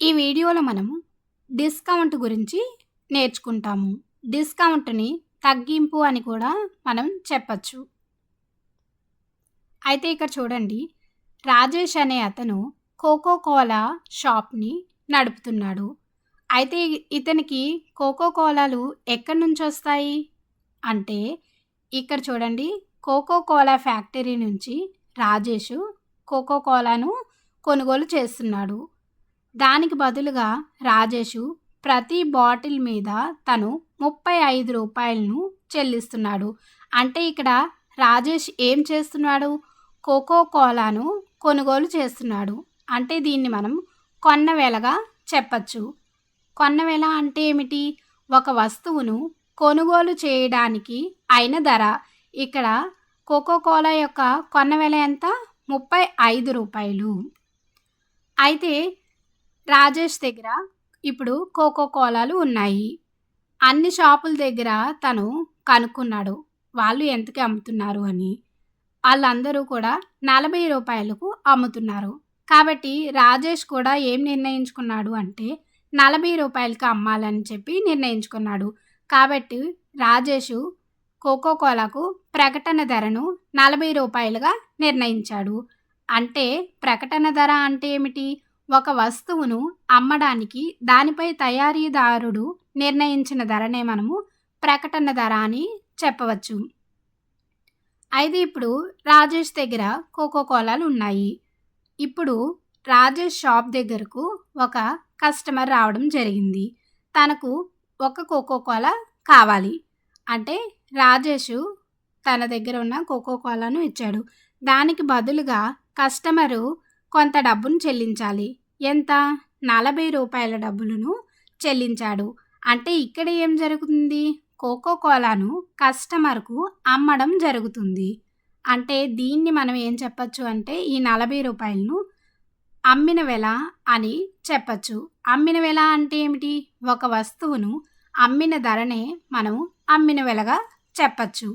ఈ వీడియోలో మనము డిస్కౌంట్ గురించి నేర్చుకుంటాము. డిస్కౌంట్‌ని తగ్గింపు అని కూడా మనం చెప్పచ్చు. అయితే ఇక్కడ చూడండి, రాజేష్ అనే అతను కోకో కోలా షాప్‌ని నడుపుతున్నాడు. అయితే ఇతనికి కోకో కోలాలు ఎక్కడి నుంచొస్తాయి అంటే, ఇక్కడ చూడండి, కోకో కోలా ఫ్యాక్టరీ నుంచి రాజేషు కోకో కోలాను కొనుగోలు చేస్తున్నాడు. దానికి బదులుగా రాజేషు ప్రతి బాటిల్ మీద తను ₹35 చెల్లిస్తున్నాడు. అంటే ఇక్కడ రాజేష్ ఏం చేస్తున్నాడు? కోకో కోలాను కొనుగోలు చేస్తున్నాడు. అంటే దీన్ని మనం కొన్న వెలగా చెప్పచ్చు. కొన్న వెల అంటే ఏమిటి? ఒక వస్తువును కొనుగోలు చేయడానికి అయిన ధర. ఇక్కడ కోకో కోలా యొక్క కొన్న వెల ఎంత? ₹35. అయితే రాజేష్ దగ్గర ఇప్పుడు కోకో కోలాలు ఉన్నాయి. అన్ని షాపుల దగ్గర తను కనుక్కున్నాడు, వాళ్ళు ఎంతకి అమ్ముతున్నారు అని. వాళ్ళందరూ కూడా ₹40కు అమ్ముతున్నారు. కాబట్టి రాజేష్ కూడా ఏం నిర్ణయించుకున్నాడు అంటే ₹40కి అమ్మాలని చెప్పి నిర్ణయించుకున్నాడు. కాబట్టి రాజేషు కోకో కోలాకు ప్రకటన ధరను ₹40గా నిర్ణయించాడు. అంటే ప్రకటన ధర అంటే ఏమిటి? ఒక వస్తువును అమ్మడానికి దానిపై తయారీదారుడు నిర్ణయించిన ధరనే మనము ప్రకటన ధర అని చెప్పవచ్చు. అయితే ఇప్పుడు రాజేష్ దగ్గర కోకో కోలాలు ఉన్నాయి. ఇప్పుడు రాజేష్ షాప్ దగ్గరకు ఒక కస్టమర్ రావడం జరిగింది. తనకు ఒక కోకో కోలా కావాలి. అంటే రాజేషు తన దగ్గర ఉన్న కోకో కోలాను ఇచ్చాడు. దానికి బదులుగా కస్టమరు కొంత డబ్బును చెల్లించాలి. ఎంత? ₹40 డబ్బులను చెల్లించాడు. అంటే ఇక్కడ ఏం జరుగుతుంది? కోకో కోలాను కస్టమర్కు అమ్మడం జరుగుతుంది. అంటే దీన్ని మనం ఏం చెప్పచ్చు అంటే ఈ ₹40ను అమ్మిన వెల అని చెప్పచ్చు. అమ్మిన వెల అంటే ఏమిటి? ఒక వస్తువును అమ్మిన ధరనే మనం అమ్మిన వెలగా చెప్పచ్చు.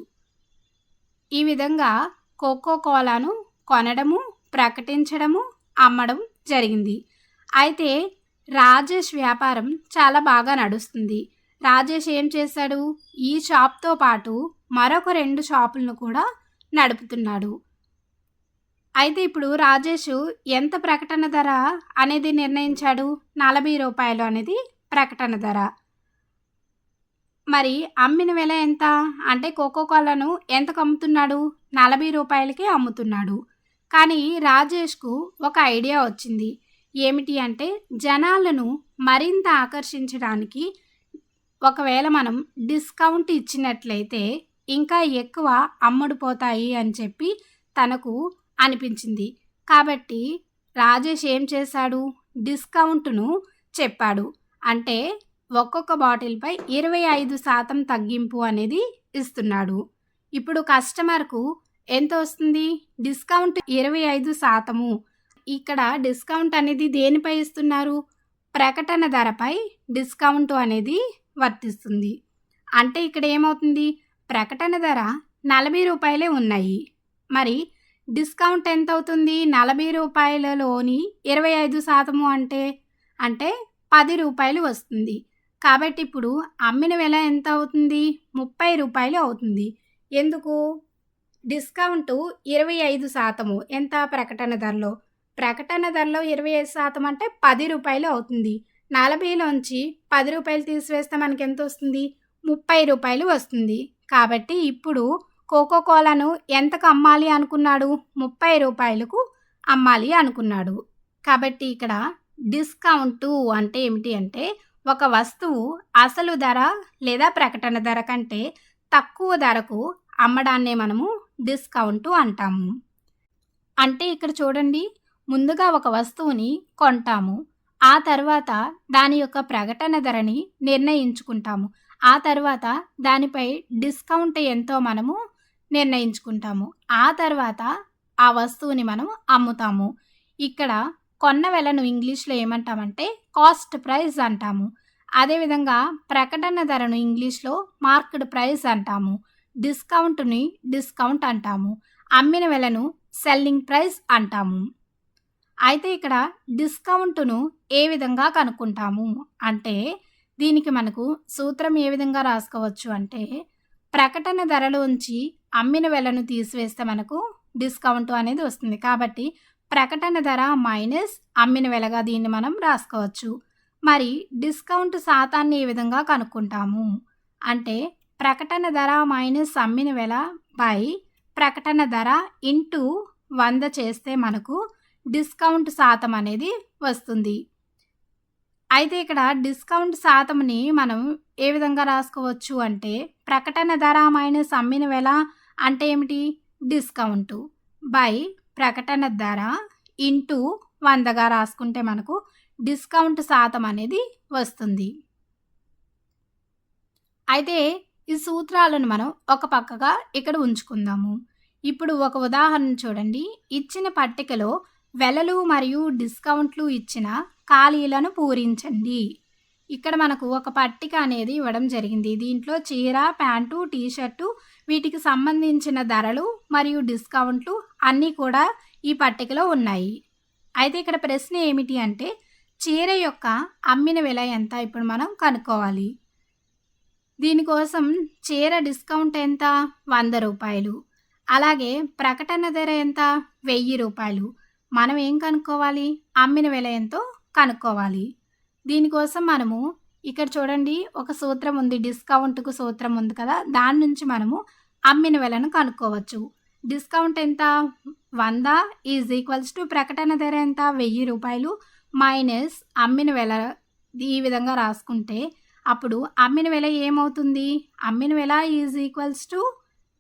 ఈ విధంగా కోకో కోలాను కొనడము, ప్రకటించడము, అమ్మడం జరిగింది. అయితే రాజేష్ వ్యాపారం చాలా బాగా నడుస్తుంది. రాజేష్ ఏం చేశాడు? ఈ షాప్తో పాటు మరొక 2 షాపులను కూడా నడుపుతున్నాడు. అయితే ఇప్పుడు రాజేష్ ఎంత ప్రకటన ధర అనేది నిర్ణయించాడు? ₹40 అనేది ప్రకటన ధర. మరి అమ్మిన వెల ఎంత? అంటే కోకో కోలాను ఎంతకు అమ్ముతున్నాడు? ₹40కి అమ్ముతున్నాడు. కానీ రాజేష్కు ఒక ఐడియా వచ్చింది. ఏమిటి అంటే జనాలను మరింత ఆకర్షించడానికి ఒకవేళ మనం డిస్కౌంట్ ఇచ్చినట్లయితే ఇంకా ఎక్కువ అమ్ముడుపోతాయి అని చెప్పి తనకు అనిపించింది. కాబట్టి రాజేష్ ఏం చేశాడు? డిస్కౌంట్ను చెప్పాడు. అంటే ఒక్కొక్క బాటిల్పై 25% తగ్గింపు అనేది ఇస్తున్నాడు. ఇప్పుడు కస్టమర్కు ఎంత వస్తుంది? డిస్కౌంట్ 25%. ఇక్కడ డిస్కౌంట్ అనేది దేనిపై ఇస్తున్నారు? ప్రకటన ధరపై డిస్కౌంట్ అనేది వర్తిస్తుంది. అంటే ఇక్కడ ఏమవుతుంది? ప్రకటన ధర ₹40 ఉన్నాయి. మరి డిస్కౌంట్ ఎంత అవుతుంది? ₹40లోని 25% అంటే ₹10 వస్తుంది. కాబట్టి ఇప్పుడు అమ్మిన వెల ఎంత అవుతుంది? ₹30 అవుతుంది. ఎందుకు? డిస్కౌంటు 25%. ఎంత? ప్రకటన ధరలో. ప్రకటన ధరలో 25% అంటే ₹10 అవుతుంది. 40లోంచి ₹10 తీసివేస్తే మనకి ఎంత వస్తుంది? ₹30 వస్తుంది. కాబట్టి ఇప్పుడు కోకో కోలాను ఎంతకు అమ్మాలి అనుకున్నాడు? ₹30కు అమ్మాలి అనుకున్నాడు. కాబట్టి ఇక్కడ డిస్కౌంటు అంటే ఏమిటి అంటే ఒక వస్తువు అసలు ధర లేదా ప్రకటన ధర కంటే తక్కువ ధరకు అమ్మడాన్నే మనము డిస్కౌంటు అంటాము. అంటే ఇక్కడ చూడండి, ముందుగా ఒక వస్తువుని కొంటాము. ఆ తర్వాత దాని యొక్క ప్రకటన ధరని నిర్ణయించుకుంటాము. ఆ తర్వాత దానిపై డిస్కౌంట్ ఎంతో మనము నిర్ణయించుకుంటాము. ఆ తర్వాత ఆ వస్తువుని మనం అమ్ముతాము. ఇక్కడ కొన్న వెలను ఇంగ్లీష్లో ఏమంటామంటే కాస్ట్ ప్రైస్ అంటాము. అదేవిధంగా ప్రకటన ధరను ఇంగ్లీష్లో మార్క్డ్ ప్రైస్ అంటాము. డిస్కౌంట్ని డిస్కౌంట్ అంటాము. అమ్మిన వెలను సెల్లింగ్ ప్రైస్ అంటాము. అయితే ఇక్కడ డిస్కౌంట్‌ను ఏ విధంగా కనుక్కుంటాము అంటే, దీనికి మనకు సూత్రం ఏ విధంగా రాసుకోవచ్చు అంటే, ప్రకటన ధరలోంచి అమ్మిన వెలను తీసివేస్తే మనకు డిస్కౌంట్ అనేది వస్తుంది. కాబట్టి ప్రకటన ధర మైనస్ అమ్మిన వెలగా దీన్ని మనం రాసుకోవచ్చు. మరి డిస్కౌంట్ శాతాన్ని ఏ విధంగా కనుక్కుంటాము అంటే, ప్రకటన ధర మైనస్ అమ్మిన వెల బై ప్రకటన ధర ఇంటూ 100 చేస్తే మనకు డిస్కౌంట్ శాతం అనేది వస్తుంది. అయితే ఇక్కడ డిస్కౌంట్ శాతంని మనం ఏ విధంగా రాసుకోవచ్చు అంటే, ప్రకటన ధర మైనస్ అమ్మిన వెల అంటే ఏమిటి? డిస్కౌంటు బై ప్రకటన ధర ఇంటూ 100గా రాసుకుంటే మనకు డిస్కౌంట్ శాతం అనేది వస్తుంది. అయితే ఈ సూత్రాలను మనం ఒక పక్కగా ఇక్కడ ఉంచుకుందాము. ఇప్పుడు ఒక ఉదాహరణ చూడండి. ఇచ్చిన పట్టికలో వెలలు మరియు డిస్కౌంట్లు ఇచ్చిన ఖాళీలను పూరించండి. ఇక్కడ మనకు ఒక పట్టిక అనేది ఇవ్వడం జరిగింది. దీంట్లో చీర, ప్యాంటు, టీషర్టు వీటికి సంబంధించిన ధరలు మరియు డిస్కౌంట్లు అన్నీ కూడా ఈ పట్టికలో ఉన్నాయి. అయితే ఇక్కడ ప్రశ్న ఏమిటి అంటే, చీర యొక్క అమ్మిన వెల ఎంత ఇప్పుడు మనం కనుక్కోవాలి. దీనికోసం చీర డిస్కౌంట్ ఎంత? 100 రూపాయలు. అలాగే ప్రకటన ధర ఎంత? 1000 రూపాయలు. మనం ఏం కనుక్కోవాలి? అమ్మిన వెల ఎంతో కనుక్కోవాలి. దీనికోసం మనము ఇక్కడ చూడండి, ఒక సూత్రం ఉంది, డిస్కౌంట్కు సూత్రం ఉంది కదా, దాని నుంచి మనము అమ్మిన వెలను కనుక్కోవచ్చు. డిస్కౌంట్ ఎంత? 100 ఈజ్ ఈక్వల్స్ టు ప్రకటన ధర ఎంత? 1000 రూపాయలు మైనస్ అమ్మిన వెల. ఈ విధంగా రాసుకుంటే అప్పుడు అమ్మిన వెల ఏమవుతుంది? అమ్మిన వెల ఈజ్ ఈక్వల్స్ టు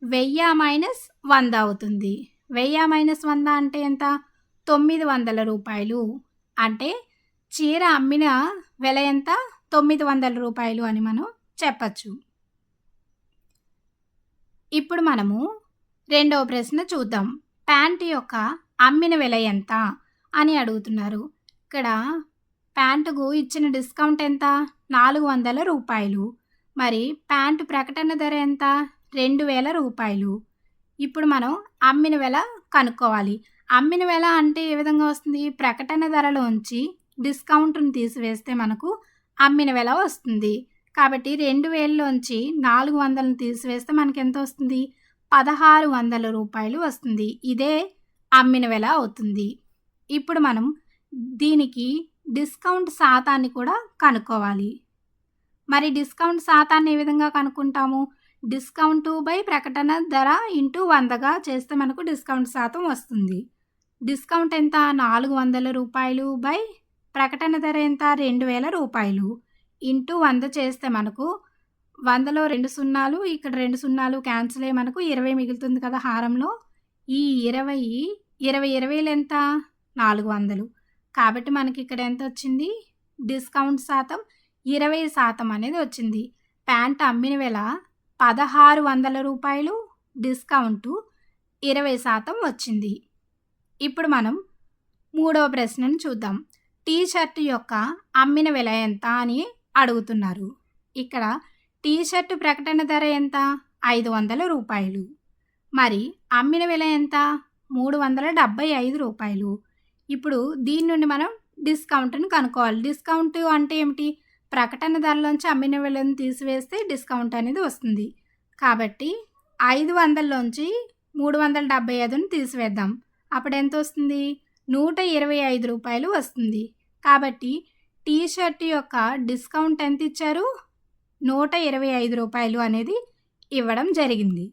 1000 మైనస్ 100 అవుతుంది. 1000 మైనస్ 100 అంటే ఎంత? 900 రూపాయలు. అంటే చీర అమ్మిన వెల ఎంత? 900 రూపాయలు అని మనం చెప్పచ్చు. ఇప్పుడు మనము రెండవ ప్రశ్న చూద్దాం. ప్యాంటు యొక్క అమ్మిన వెల ఎంత అని అడుగుతున్నారు. ఇక్కడ ప్యాంటుకు ఇచ్చిన డిస్కౌంట్ ఎంత? 400 రూపాయలు. మరి ప్యాంటు ప్రకటన ధర ఎంత? 2000 రూపాయలు. ఇప్పుడు మనం అమ్మిన వెల కనుక్కోవాలి. అమ్మిన వెల అంటే ఏ విధంగా వస్తుంది? ప్రకటన ధరలోంచి డిస్కౌంట్ను తీసివేస్తే మనకు అమ్మిన వెల వస్తుంది. కాబట్టి 2000లోంచి 400ను తీసివేస్తే మనకి ఎంత వస్తుంది? 1600 రూపాయలు వస్తుంది. ఇదే అమ్మిన వెల అవుతుంది. ఇప్పుడు మనం దీనికి డిస్కౌంట్ శాతాన్ని కూడా కనుక్కోవాలి. మరి డిస్కౌంట్ శాతాన్ని ఏ విధంగా కనుక్కుంటాము? డిస్కౌంట్ బై ప్రకటన ధర ఇంటూ 100గా చేస్తే మనకు డిస్కౌంట్ శాతం వస్తుంది. డిస్కౌంట్ ఎంత? 400 రూపాయలు బై ప్రకటన ధర ఎంత? 2000 రూపాయలు ఇంటూ 100 చేస్తే మనకు 100లో 2 సున్నాలు, ఇక్కడ 2 సున్నాలు క్యాన్సిల్ అయ్యి మనకు 20 మిగులుతుంది కదా హారంలో. ఈ 20 ఎంత? 400. కాబట్టి మనకి ఇక్కడ ఎంత వచ్చింది? డిస్కౌంట్ శాతం 20% అనేది వచ్చింది. ప్యాంట్ అమ్మిన వెల 1600 రూపాయలు, డిస్కౌంటు 20% వచ్చింది. ఇప్పుడు మనం మూడవ ప్రశ్నను చూద్దాం. టీ షర్ట్ యొక్క అమ్మిన వెల ఎంత అని అడుగుతున్నారు. ఇక్కడ టీ షర్ట్ ప్రకటన ధర ఎంత? 500 రూపాయలు. మరి అమ్మిన వెల ఎంత? 375 రూపాయలు. ఇప్పుడు దీని నుండి మనం డిస్కౌంట్ని కనుక్కోవాలి. డిస్కౌంట్ అంటే ఏమిటి? ప్రకటన ధరలోంచి అమ్మిన వెలను తీసివేస్తే డిస్కౌంట్ అనేది వస్తుంది. కాబట్టి 500లోంచి 375ను తీసివేద్దాం. అప్పుడు ఎంత వస్తుంది? 125 రూపాయలు వస్తుంది. కాబట్టి టీ షర్ట్ యొక్క డిస్కౌంట్ ఎంత ఇచ్చారు? 125 రూపాయలు అనేది ఇవ్వడం జరిగింది.